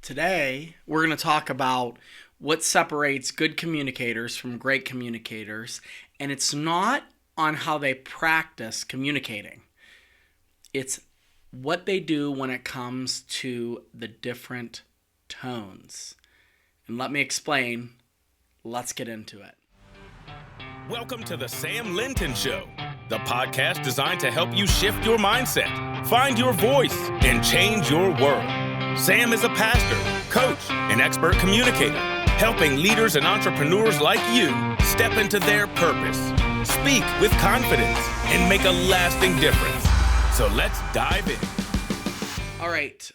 Today, we're going to talk about what separates good communicators from great communicators, and it's not on how they practice communicating. It's what they do when it comes to the different tones. And let me explain. Let's get into it. Welcome to the Sam Linton Show, the podcast designed to help you shift your mindset, find your voice, and change your world. Sam is a pastor, coach, and expert communicator, helping leaders and entrepreneurs like you step into their purpose, speak with confidence, and make a lasting difference. So let's dive in. All right.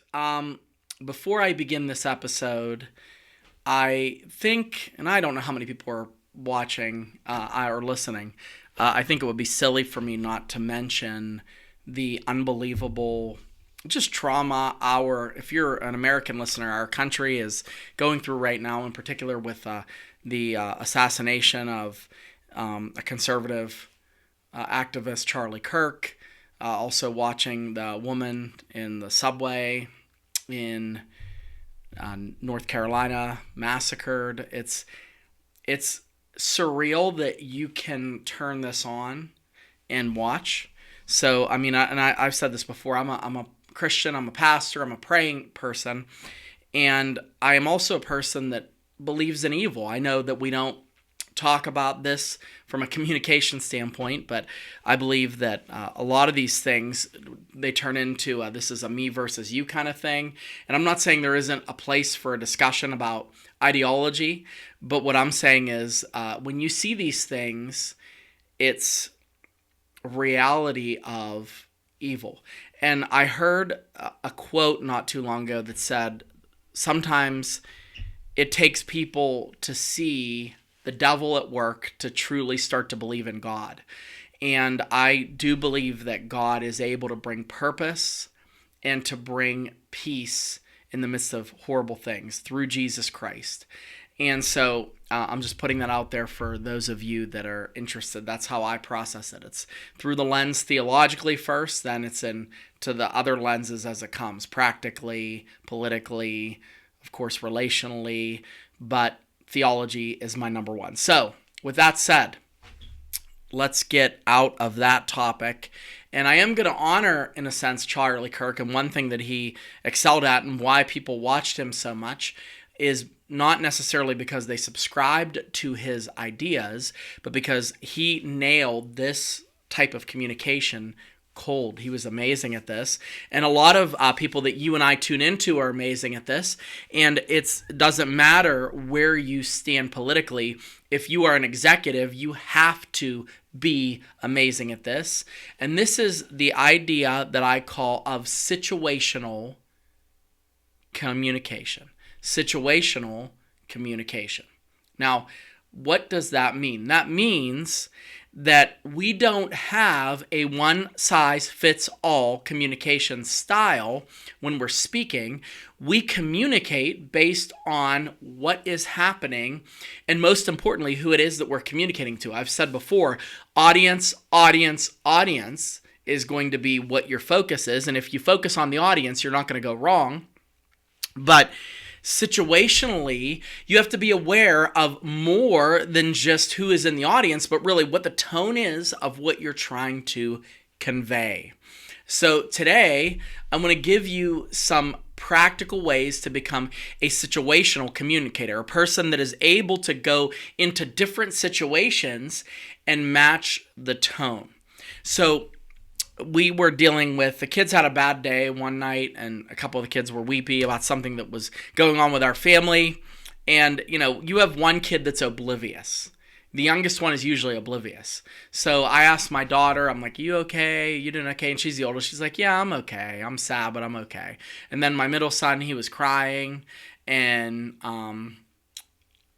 Before I begin this episode, I think, and I don't know how many people are watching or listening, I think it would be silly for me not to mention the unbelievable just trauma if you're an American listener, our country is going through right now, in particular with the assassination of a conservative activist, Charlie Kirk, also watching the woman in the subway in North Carolina massacred. It's surreal that you can turn this on and watch. So, I mean, I've said this before, I'm a Christian, I'm a pastor, I'm a praying person, and I am also a person that believes in evil. I know that we don't talk about this from a communication standpoint, but I believe that a lot of these things, they turn into this is a me versus you kind of thing. And I'm not saying there isn't a place for a discussion about ideology, but what I'm saying is when you see these things, it's reality of evil. And I heard a quote not too long ago that said, sometimes it takes people to see the devil at work to truly start to believe in God. And I do believe that God is able to bring purpose and to bring peace in the midst of horrible things through Jesus Christ. And so I'm just putting that out there for those of you that are interested. That's how I process it. It's through the lens theologically first, then it's into the other lenses as it comes, practically, politically, of course, relationally, but theology is my number one. So with that said, let's get out of that topic. And I am going to honor, in a sense, Charlie Kirk. And one thing that he excelled at and why people watched him so much is not necessarily because they subscribed to his ideas, but because he nailed this type of communication cold. He was amazing at this. And a lot of people that you and I tune into are amazing at this. And it doesn't matter where you stand politically. If you are an executive, you have to be amazing at this. And this is the idea that I call of situational communication. Situational communication. Now, what does that mean? That means that we don't have a one-size-fits-all communication style when we're speaking. We communicate based on what is happening and, most importantly, who it is that we're communicating to. I've said before, audience is going to be what your focus is. And if you focus on the audience, you're not going to go wrong. But situationally, you have to be aware of more than just who is in the audience, but really what the tone is of what you're trying to convey. So today, I'm going to give you some practical ways to become a situational communicator, a person that is able to go into different situations and match the tone. So we were dealing with, the kids had a bad day one night, and a couple of the kids were weepy about something that was going on with our family. And, you have one kid that's oblivious. The youngest one is usually oblivious. So I asked my daughter, I'm like, you okay? You doing okay? And she's the oldest. She's like, yeah, I'm okay. I'm sad, but I'm okay. And then my middle son, he was crying, and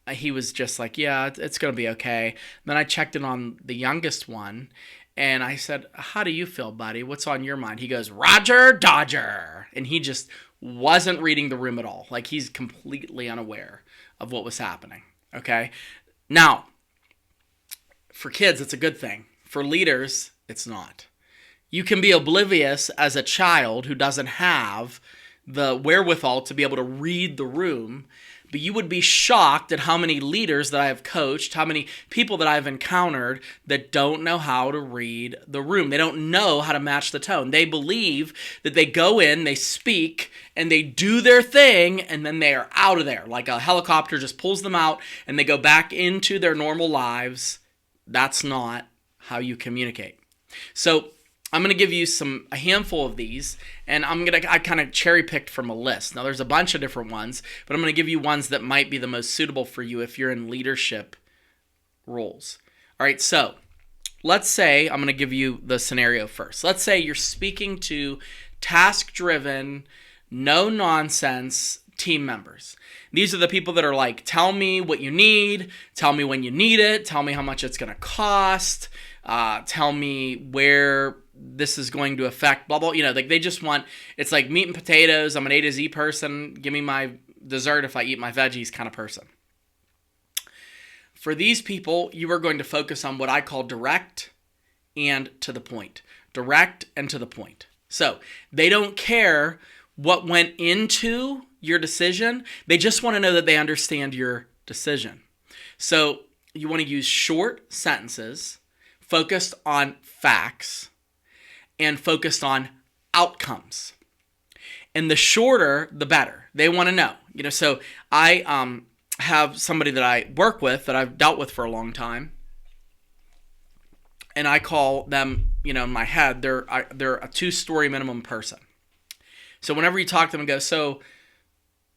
he was just like, yeah, it's going to be okay. And then I checked in on the youngest one, and I said, how do you feel, buddy? What's on your mind? He goes, Roger Dodger. And he just wasn't reading the room at all. Like, he's completely unaware of what was happening. Okay? Now, for kids, it's a good thing. For leaders, it's not. You can be oblivious as a child who doesn't have the wherewithal to be able to read the room. But you would be shocked at how many leaders that I have coached, how many people that I've encountered that don't know how to read the room. They don't know how to match the tone. They believe that they go in, they speak, and they do their thing, and then they are out of there. Like a helicopter just pulls them out, and they go back into their normal lives. That's not how you communicate. So I'm going to give you a handful of these, and I kind of cherry picked from a list. Now there's a bunch of different ones, but I'm going to give you ones that might be the most suitable for you if you're in leadership roles. All right, so let's say I'm going to give you the scenario first. Let's say you're speaking to task-driven, no-nonsense team members. These are the people that are like, tell me what you need, tell me when you need it, tell me how much it's going to cost, tell me where this is going to affect, blah, blah. Like they just want, it's like meat and potatoes. I'm an A to Z person. Give me my dessert if I eat my veggies kind of person. For these people, you are going to focus on what I call direct and to the point. Direct and to the point. So they don't care what went into your decision. They just want to know that they understand your decision. So you want to use short sentences focused on facts and focused on outcomes. And the shorter, the better. They want to know. So I have somebody that I work with that I've dealt with for a long time. And I call them, in my head, they're a 2-story minimum person. So whenever you talk to them and go, so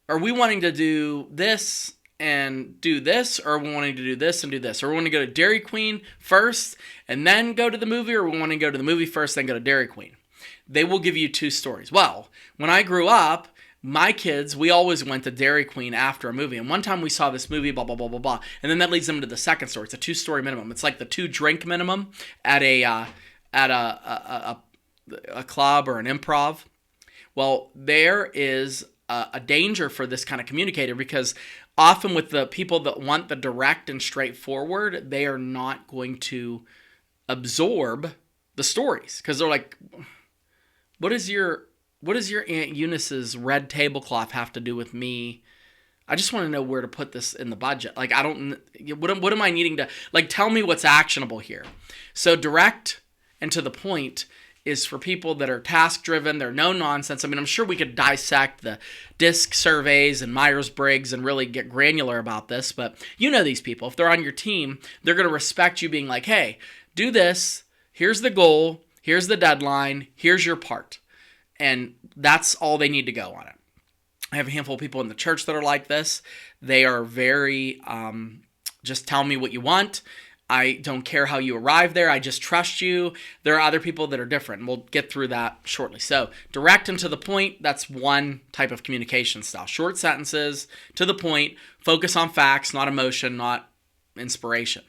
are we wanting to do this and do this, or are we wanting to do this and do this? Or we want to go to Dairy Queen first and then go to the movie, or we want to go to the movie first, then go to Dairy Queen? They will give you 2 stories. Well, when I grew up, my kids, we always went to Dairy Queen after a movie. And one time we saw this movie, blah, blah, blah, blah, blah. And then that leads them to the second story. It's a 2-story minimum. It's like the 2-drink minimum at a club or an improv. Well, there is a danger for this kind of communicator, because often with the people that want the direct and straightforward, they are not going to absorb the stories, because they're like, what does your Aunt Eunice's red tablecloth have to do with me? I just want to know where to put this in the budget. Like, what am I needing to, like, tell me what's actionable here. So direct and to the point is for people that are task-driven, they're no-nonsense. I mean, I'm sure we could dissect the DISC surveys and Myers-Briggs and really get granular about this, but these people. If they're on your team, they're going to respect you being like, hey, do this, here's the goal, here's the deadline, here's your part. And that's all they need to go on it. I have a handful of people in the church that are like this. They are very, just tell me what you want. I don't care how you arrive there. I just trust you. There are other people that are different, and we'll get through that shortly. So direct and to the point, that's one type of communication style. Short sentences, to the point, focus on facts, not emotion, not inspiration.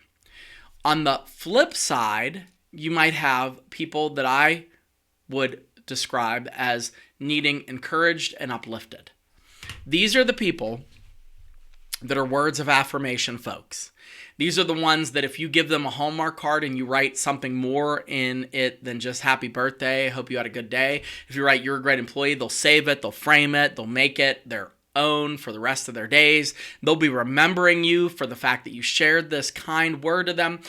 On the flip side, you might have people that I would describe as needing encouraged and uplifted. These are the people that are words of affirmation folks. These are the ones that if you give them a Hallmark card and you write something more in it than just happy birthday, hope you had a good day. If you write you're a great employee, they'll save it, they'll frame it, they'll make it their own for the rest of their days. They'll be remembering you for the fact that you shared this kind word to them.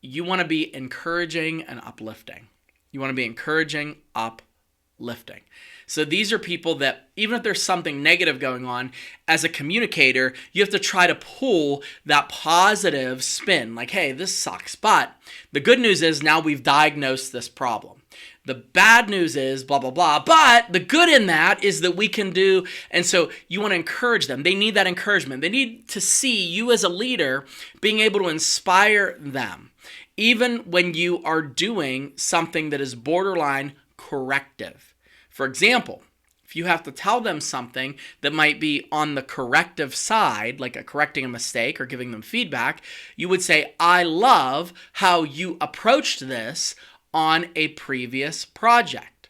You want to be encouraging and uplifting. You want to be encouraging, uplifting. So these are people that, even if there's something negative going on, as a communicator, you have to try to pull that positive spin. Like, hey, this sucks, but the good news is now we've diagnosed this problem. The bad news is blah, blah, blah, but the good in that is that we can do, and so you want to encourage them. They need that encouragement. They need to see you as a leader being able to inspire them, even when you are doing something that is borderline corrective. For example, if you have to tell them something that might be on the corrective side, like correcting a mistake or giving them feedback, you would say, I love how you approached this on a previous project.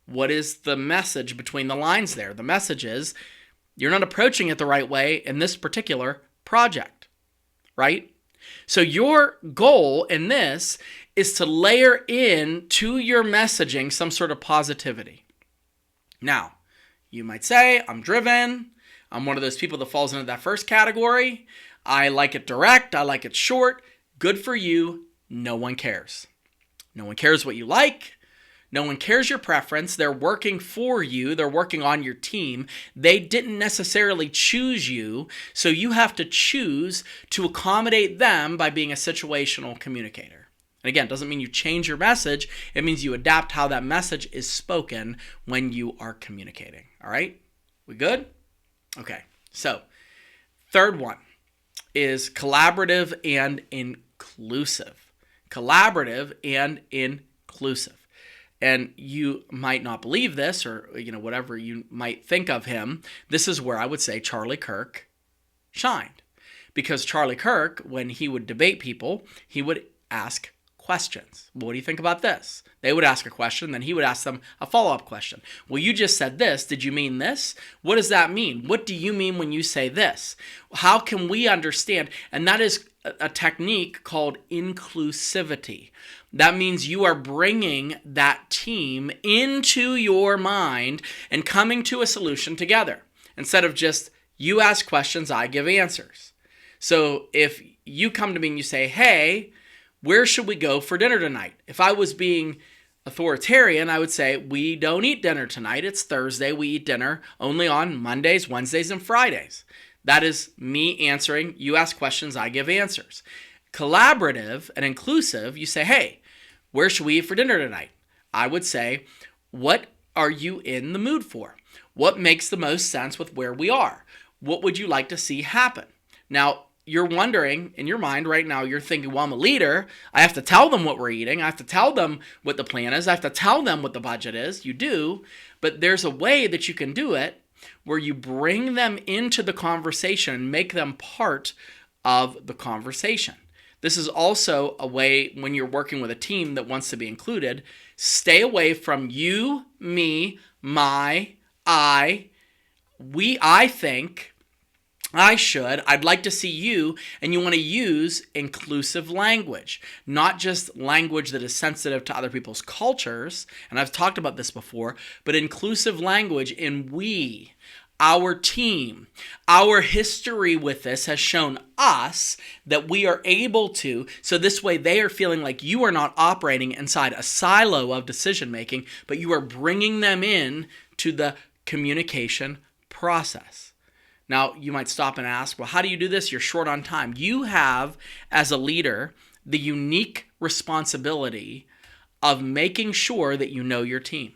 What is the message between the lines there? The message is, you're not approaching it the right way in this particular project, right? So your goal in this is to layer in to your messaging some sort of positivity. Now, You might say, I'm driven. I'm one of those people that falls into that first category. I like it direct. I like it short. Good for you. No one cares. No one cares what you like. No one cares your preference. They're working for you. They're working on your team. They didn't necessarily choose you, so you have to choose to accommodate them by being a situational communicator. And again, it doesn't mean you change your message. It means you adapt how that message is spoken when you are communicating. All right? We good? Okay. So, third one is collaborative and inclusive. Collaborative and inclusive. And you might not believe this, or whatever you might think of him. This is where I would say Charlie Kirk shined. Because Charlie Kirk, when he would debate people, he would ask questions. What do you think about this? They would ask a question, then he would ask them a follow-up question. Well, you just said this. Did you mean this? What does that mean? What do you mean when you say this? How can we understand? And that is a technique called inclusivity. That means you are bringing that team into your mind and coming to a solution together. Instead of just, you ask questions, I give answers. So if you come to me and you say, hey, where should we go for dinner tonight? If I was being authoritarian, I would say, we don't eat dinner tonight. It's Thursday. We eat dinner only on Mondays, Wednesdays, and Fridays. That is me answering. You ask questions, I give answers. Collaborative and inclusive, you say, hey, where should we eat for dinner tonight? I would say, what are you in the mood for? What makes the most sense with where we are? What would you like to see happen? Now, you're wondering in your mind right now, you're thinking, well, I'm a leader. I have to tell them what we're eating. I have to tell them what the plan is. I have to tell them what the budget is. You do, but there's a way that you can do it where you bring them into the conversation and make them part of the conversation. This is also a way when you're working with a team that wants to be included, stay away from you, me, my, I, we, I think, I should, I'd like to see you, and you want to use inclusive language, not just language that is sensitive to other people's cultures, and I've talked about this before, but inclusive language in we, our team. Our history with this has shown us that we are able to, so this way they are feeling like you are not operating inside a silo of decision making, but you are bringing them in to the communication process. Now, you might stop and ask, well, how do you do this? You're short on time. You have, as a leader, the unique responsibility of making sure that you know your team.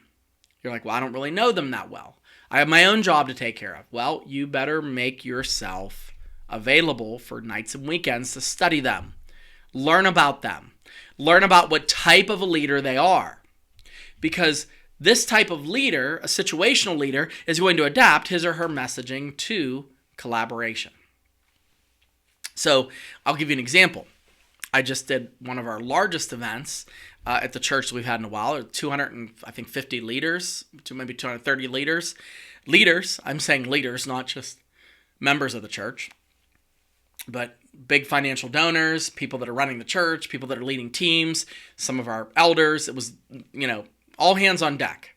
You're like, well, I don't really know them that well. I have my own job to take care of. Well, you better make yourself available for nights and weekends to study them, learn about them, learn about what type of a leader they are. Because this type of leader, a situational leader, is going to adapt his or her messaging to collaboration. So I'll give you an example. I just did one of our largest events at the church that we've had in a while. 250 leaders, maybe 230 leaders. Leaders, I'm saying leaders, not just members of the church, but big financial donors, people that are running the church, people that are leading teams, some of our elders. It was, all hands on deck.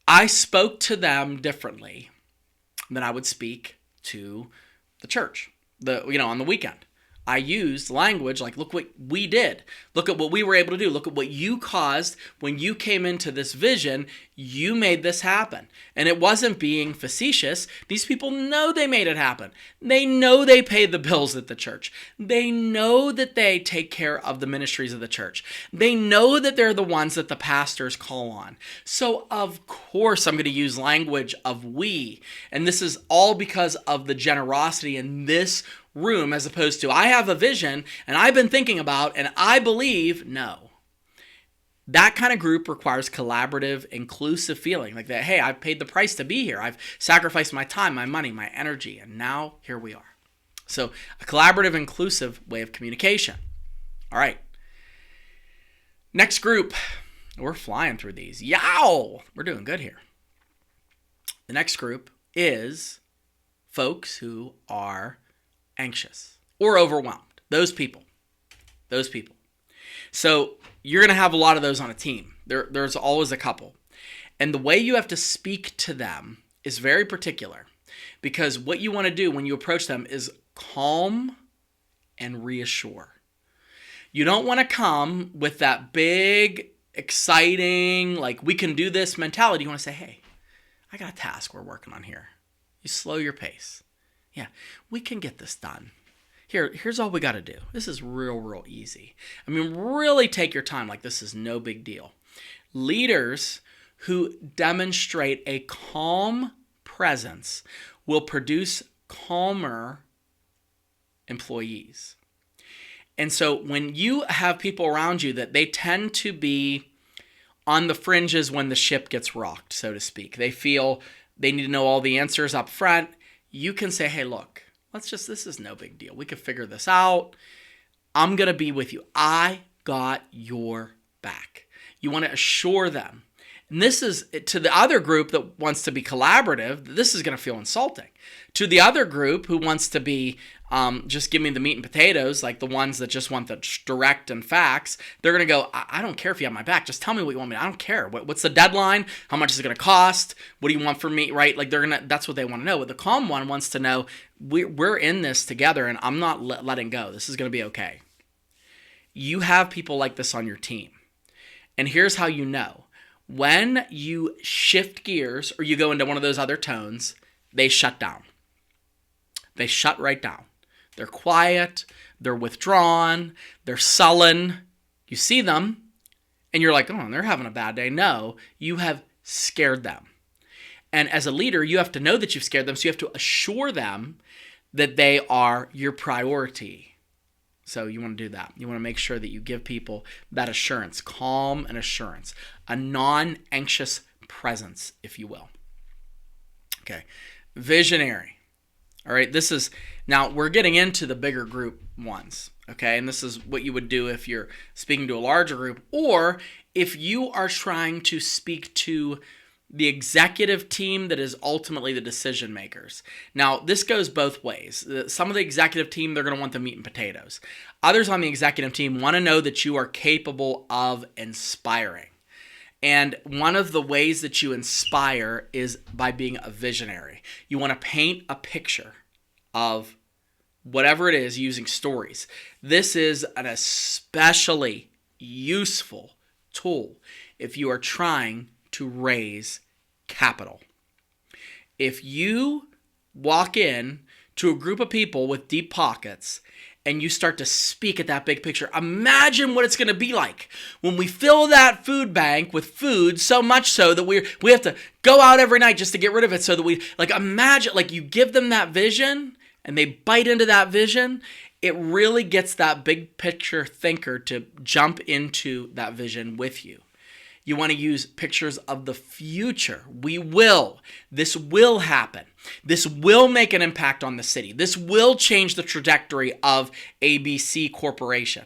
I spoke to them differently than I would speak to the church, on the weekend. I used language like, look what we did. Look at what we were able to do. Look at what you caused when you came into this vision. You made this happen. And it wasn't being facetious. These people know they made it happen. They know they pay the bills at the church. They know that they take care of the ministries of the church. They know that they're the ones that the pastors call on. So of course I'm going to use language of we. And this is all because of the generosity in this room, as opposed to I have a vision and I've been thinking about and I believe. No. That kind of group requires collaborative, inclusive feeling like that. Hey, I've paid the price to be here. I've sacrificed my time, my money, my energy, and now here we are. So a collaborative, inclusive way of communication. All right. Next group. We're flying through these. Yow! We're doing good here. The next group is folks who are anxious or overwhelmed. Those people. So you're going to have a lot of those on a team. There's always a couple. And the way you have to speak to them is very particular, because what you want to do when you approach them is calm and reassure. You don't want to come with that big, exciting, like we can do this mentality. You want to say, hey, I got a task we're working on here. You slow your pace. Yeah, we can get this done. Here's all we got to do. This is real easy. I mean, really take your time. Like, this is no big deal. Leaders who demonstrate a calm presence will produce calmer employees. And so when you have people around you that they tend to be on the fringes when the ship gets rocked, so to speak, they feel they need to know all the answers up front, you can say, hey, look, this is no big deal. We can figure this out. I'm going to be with you. I got your back. You want to assure them. And this is, to the other group that wants to be collaborative, this is going to feel insulting. To the other group who wants to be, just give me the meat and potatoes, like the ones that just want the direct and facts, they're going to go, I don't care if you have my back. Just tell me what you want me to. I don't care. What's the deadline? How much is it going to cost? What do you want from me? Right? Like that's what they want to know. But the calm one wants to know, we're in this together and I'm not letting go. This is going to be okay. You have people like this on your team. And here's how you know. When you shift gears or you go into one of those other tones, they shut down. They shut right down. They're quiet. They're withdrawn. They're sullen. You see them and you're like, oh, they're having a bad day. No, you have scared them. And as a leader, you have to know that you've scared them. So you have to assure them that they are your priority. So you want to do that. You want to make sure that you give people that assurance, calm and assurance, a non-anxious presence, if you will. Okay. Visionary. All right. Now we're getting into the bigger group ones. Okay. And this is what you would do if you're speaking to a larger group, or if you are trying to speak to the executive team that is ultimately the decision makers. Now, this goes both ways. Some of the executive team, they're going to want the meat and potatoes. Others on the executive team want to know that you are capable of inspiring. And one of the ways that you inspire is by being a visionary. You want to paint a picture of whatever it is using stories. This is an especially useful tool if you are trying to raise capital. If you walk in to a group of people with deep pockets and you start to speak at that big picture, imagine what it's going to be like when we fill that food bank with food, so much so that we have to go out every night just to get rid of it, so that imagine, you give them that vision and they bite into that vision. It really gets that big picture thinker to jump into that vision with you. You want to use pictures of the future. This will happen. This will make an impact on the city. This will change the trajectory of ABC Corporation.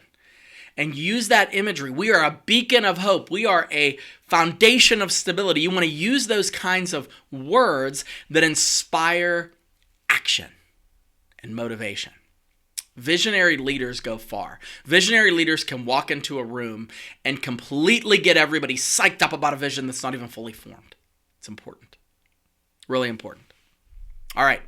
And use that imagery. We are a beacon of hope. We are a foundation of stability. You want to use those kinds of words that inspire action and motivation. Visionary leaders go far. Visionary leaders can walk into a room and completely get everybody psyched up about a vision that's not even fully formed. It's important. Really important. All right.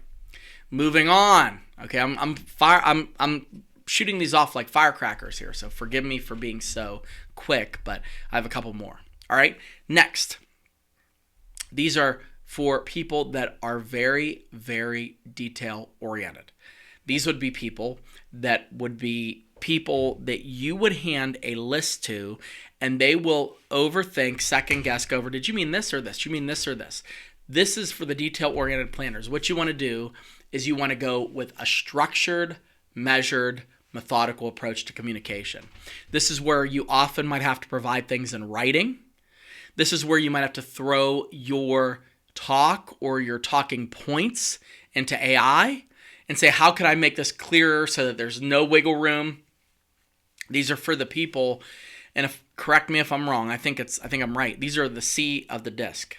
Moving on. Okay, I'm shooting these off like firecrackers here, so forgive me for being so quick, but I have a couple more. All right. Next. These are for people that are very, very detail oriented. These would be people that you would hand a list to, and they will overthink, second guess, go over, did you mean this or this? You mean this or this? This is for the detail-oriented planners. What you want to do is you want to go with a structured, measured, methodical approach to communication. This is where you often might have to provide things in writing. This is where you might have to throw your talk or your talking points into AI and say, how can I make this clearer so that there's no wiggle room? These are for the people, and correct me if I'm wrong, I think I'm right. These are the C of the disc.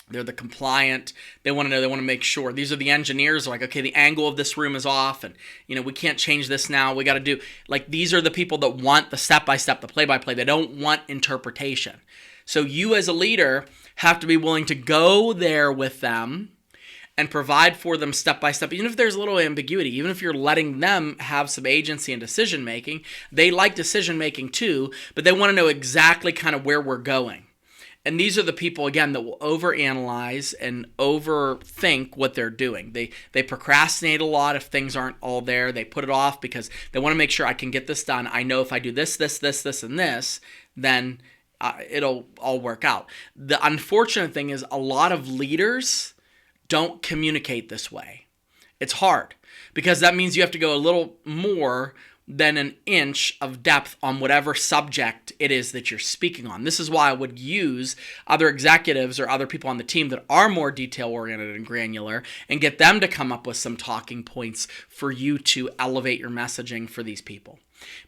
They're the compliant. They want to know, they want to make sure. These are the engineers, like, okay, the angle of this room is off, and we can't change this now. We got to do, these are the people that want the step-by-step, the play-by-play. They don't want interpretation. So you as a leader have to be willing to go there with them and provide for them step by step, even if there's a little ambiguity, even if you're letting them have some agency and decision making. They like decision making too, but they want to know exactly kind of where we're going. And these are the people, again, that will overanalyze and overthink what they're doing. They procrastinate a lot if things aren't all there. They put it off because they want to make sure I can get this done. I know if I do this, and this, then it'll all work out. The unfortunate thing is a lot of leaders don't communicate this way. It's hard because that means you have to go a little more than an inch of depth on whatever subject it is that you're speaking on. This is why I would use other executives or other people on the team that are more detail-oriented and granular and get them to come up with some talking points for you to elevate your messaging for these people.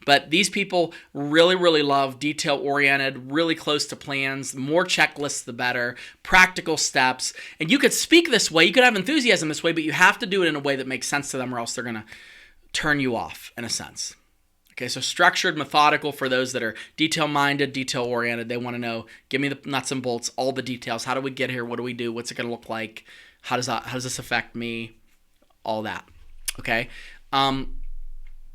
But these people really, really love detail-oriented, really close to plans, more checklists the better, practical steps. And you could speak this way, you could have enthusiasm this way, but you have to do it in a way that makes sense to them or else they're going to turn you off in a sense. Okay, so structured, methodical for those that are detail-minded, detail-oriented. They want to know, give me the nuts and bolts, all the details. How do we get here? What do we do? What's it going to look like? How does this affect me? All that. Okay. All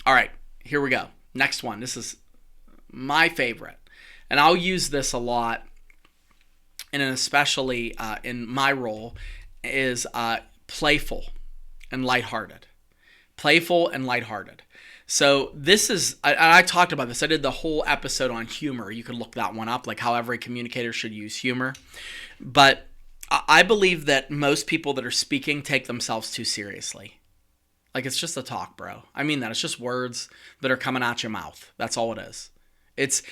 right, here we go. Next one. This is my favorite, and I'll use this a lot, and especially in my role, is playful and lighthearted. Playful and lighthearted. So this is, I talked about this. I did the whole episode on humor. You could look that one up, like how every communicator should use humor. But I believe that most people that are speaking take themselves too seriously. Like, it's just a talk, bro. I mean that. It's just words that are coming out your mouth. That's all it is. It's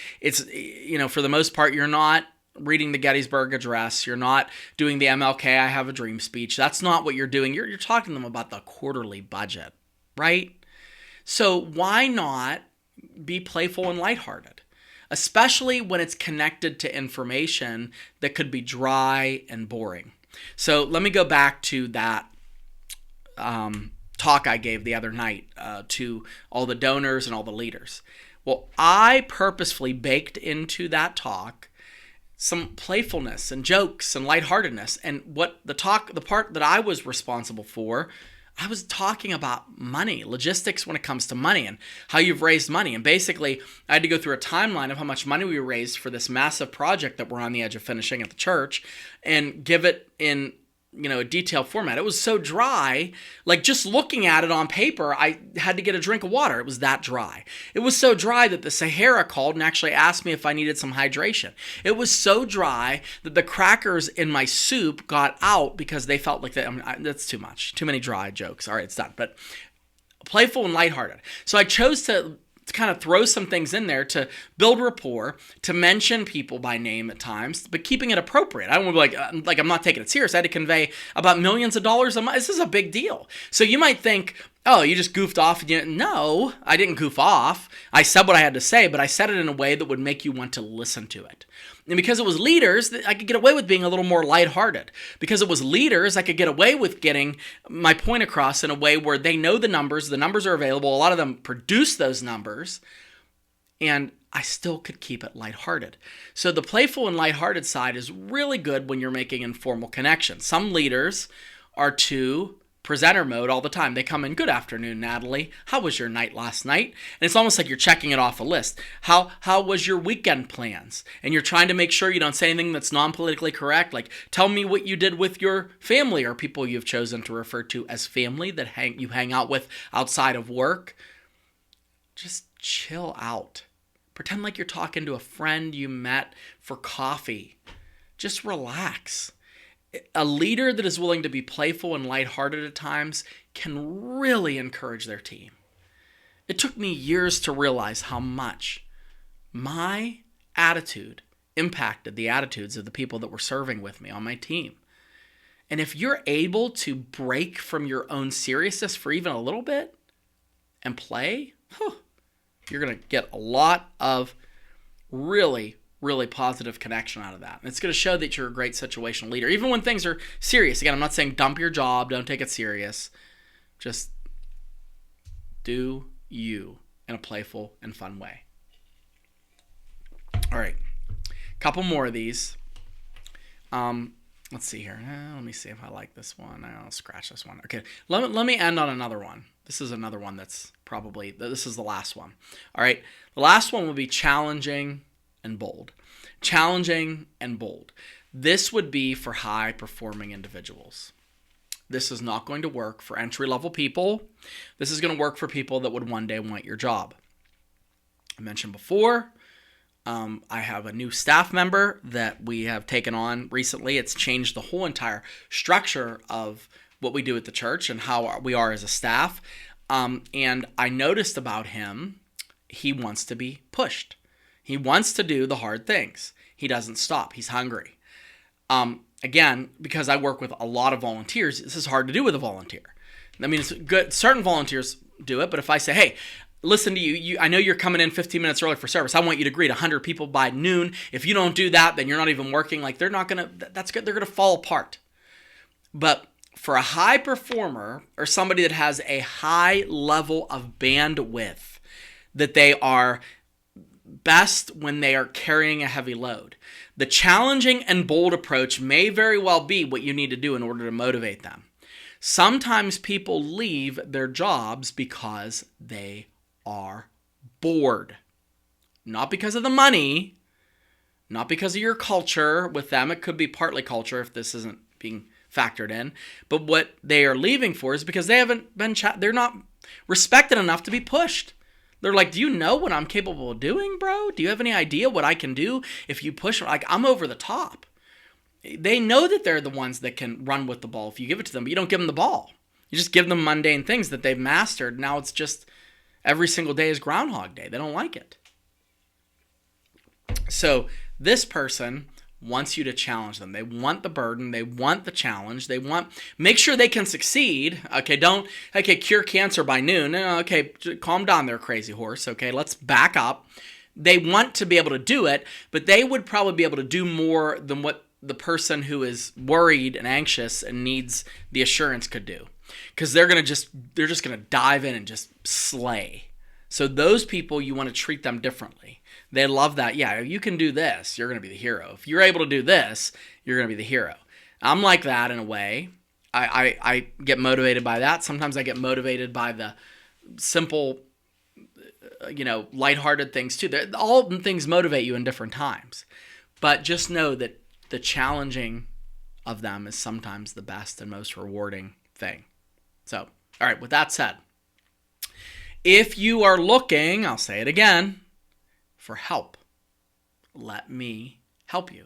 for the most part, you're not reading the Gettysburg Address. You're not doing the MLK I Have a Dream speech. That's not what you're doing. You're talking to them about the quarterly budget, right? So why not be playful and lighthearted? Especially when it's connected to information that could be dry and boring. So let me go back to that talk I gave the other night to all the donors and all the leaders. Well, I purposefully baked into that talk some playfulness and jokes and lightheartedness. And what the part that I was responsible for, I was talking about money, logistics when it comes to money and how you've raised money. And basically, I had to go through a timeline of how much money we raised for this massive project that we're on the edge of finishing at the church and give it in a detailed format. It was so dry, like just looking at it on paper, I had to get a drink of water. It was that dry. It was so dry that the Sahara called and actually asked me if I needed some hydration. It was so dry that the crackers in my soup got out because they felt like that's too much. Too many dry jokes. All right, it's done. But playful and lighthearted. So I chose to kind of throw some things in there to build rapport, to mention people by name at times, but keeping it appropriate. I don't want to be like I'm not taking it serious. I had to convey about millions of dollars a month. This is a big deal. So you might think, oh, you just goofed off. No, I didn't goof off. I said what I had to say, but I said it in a way that would make you want to listen to it. And because it was leaders, I could get away with being a little more lighthearted. Because it was leaders, I could get away with getting my point across in a way where they know the numbers are available, a lot of them produce those numbers, and I still could keep it lighthearted. So the playful and lighthearted side is really good when you're making informal connections. Some leaders are too presenter mode all the time. They come in, good afternoon, Natalie. How was your night last night? And it's almost like you're checking it off a list. How was your weekend plans? And you're trying to make sure you don't say anything that's non-politically correct. Like, tell me what you did with your family or people you've chosen to refer to as family that you hang out with outside of work. Just chill out. Pretend like you're talking to a friend you met for coffee. Just relax. A leader that is willing to be playful and lighthearted at times can really encourage their team. It took me years to realize how much my attitude impacted the attitudes of the people that were serving with me on my team. And if you're able to break from your own seriousness for even a little bit and play, you're going to get a lot of really positive connection out of that. And it's going to show that you're a great situational leader. Even when things are serious. Again, I'm not saying dump your job. Don't take it serious. Just do you in a playful and fun way. All right. Couple more of these. Let's see here. Let me see if I like this one. I'll scratch this one. Okay, let me end on another one. This is another one that's probably, this is the last one. All right, the last one will be challenging and bold. Challenging and bold. This would be for high-performing individuals. This is not going to work for entry-level people. This is going to work for people that would one day want your job. I mentioned before, I have a new staff member that we have taken on recently. It's changed the whole entire structure of what we do at the church and how we are as a staff. And I noticed about him, he wants to be pushed. He wants to do the hard things. He doesn't stop. He's hungry. Again, because I work with a lot of volunteers, this is hard to do with a volunteer. I mean, it's good. Certain volunteers do it, but if I say, hey, listen to you, I know you're coming in 15 minutes early for service. I want you to greet 100 people by noon. If you don't do that, then you're not even working. Like, they're not going to, that's good. They're going to fall apart. But for a high performer or somebody that has a high level of bandwidth, that they are best when they are carrying a heavy load, the challenging and bold approach may very well be what you need to do in order to motivate them. Sometimes people leave their jobs because they are bored. Not because of the money, not because of your culture. With them, it could be partly culture if this isn't being factored in. But what they are leaving for is because they haven't been, they're not respected enough to be pushed. They're like, do you know what I'm capable of doing, bro? Do you have any idea what I can do if you push? Like, I'm over the top. They know that they're the ones that can run with the ball if you give it to them, but you don't give them the ball. You just give them mundane things that they've mastered. Now it's just every single day is Groundhog Day. They don't like it. So this person wants you to challenge them. They want the burden. They want the challenge. They want, make sure they can succeed. Okay, cure cancer by noon. Okay, calm down there, crazy horse. Okay, let's back up. They want to be able to do it, but they would probably be able to do more than what the person who is worried and anxious and needs the assurance could do. Because they're just going to dive in and just slay. So those people, you want to treat them differently. They love that. Yeah, you can do this, you're going to be the hero. If you're able to do this, you're going to be the hero. I'm like that in a way. I get motivated by that. Sometimes I get motivated by the simple, lighthearted things too. All things motivate you in different times. But just know that the challenging of them is sometimes the best and most rewarding thing. So, all right, with that said, if you are looking, I'll say it again, for help, let me help you.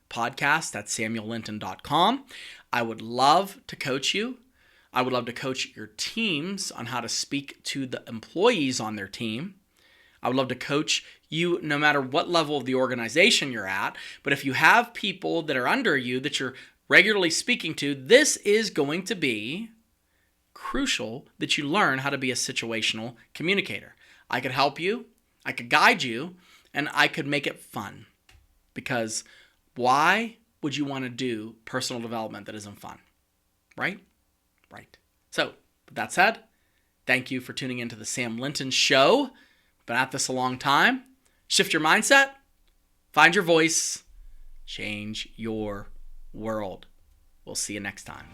Podcast at samuellinton.com. I would love to coach you. I would love to coach your teams on how to speak to the employees on their team. I would love to coach you no matter what level of the organization you're at. But if you have people that are under you that you're regularly speaking to, this is going to be crucial that you learn how to be a situational communicator. I could help you, I could guide you, and I could make it fun. Because why would you want to do personal development that isn't fun? Right? Right. So, with that said, thank you for tuning into the Sam Linton Show. Been at this a long time. Shift your mindset, find your voice, change your world. We'll see you next time.